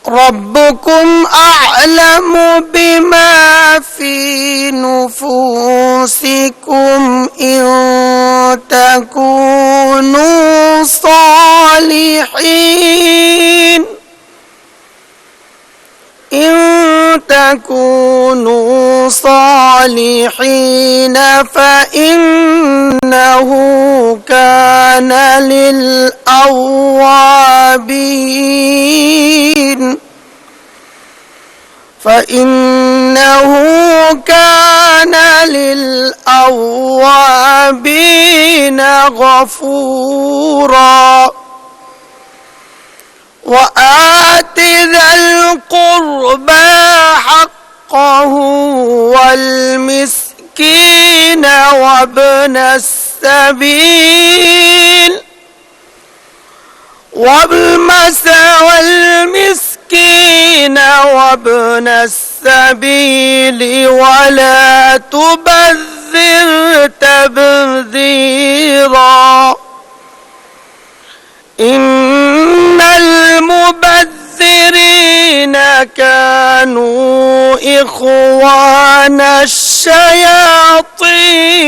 ربكم أعلم بما في نفوسكم إن تكونوا صالحين فإنه كان للأوابين غفورا وآت ذا القربى حقه والمسكين وابن السبيل ولا تبذر تبذيرا إن المبذرين كانوا إخوان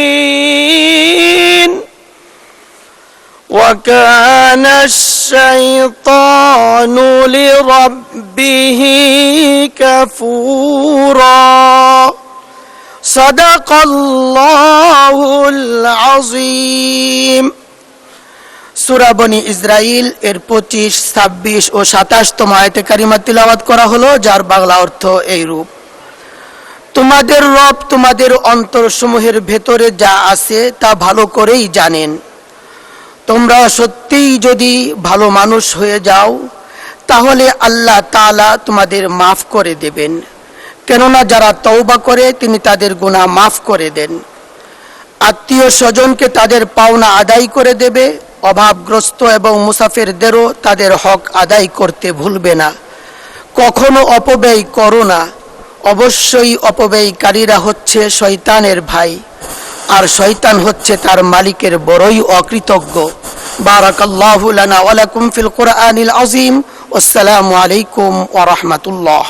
الشياطين وكان الشيطان لربه كفورا صدق الله العظيم সূরা বনী ইসরাইল এর 25, 26 ও 27তম আয়াতে কারিমা তিলাওয়াত করা হলো, যার বাংলা অর্থ এইরূপ: তোমাদের রব তোমাদের অন্তরসমূহের ভেতরে যা আছে তা ভালো করেই জানেন। তোমরা সত্যিই যদি ভালো মানুষ হয়ে যাও তাহলে আল্লাহ তাআলা তোমাদের মাফ করে দেবেন, কেননা যারা তওবা করে তিনি তাদের গুনাহ মাফ করে দেন। আত্মীয় স্বজনকে তাদের পাওনা আদায় করে দেবে, অভাবগ্রস্ত এবং মুসাফিরদেরও তাদের হক আদায় করতে ভুলবে না। কখনো অপব্যয় করো না, অবশ্যই অপব্যয়কারীরা হচ্ছে শয়তানের ভাই, আর শয়তান হচ্ছে তার মালিকের বড়ই অকৃতজ্ঞ। বারাকাল্লাহু লানা ওয়া লাকুম ফিল কুরআনিল আযীম। আসসালামু আলাইকুম ওয়া রাহমাতুল্লাহ।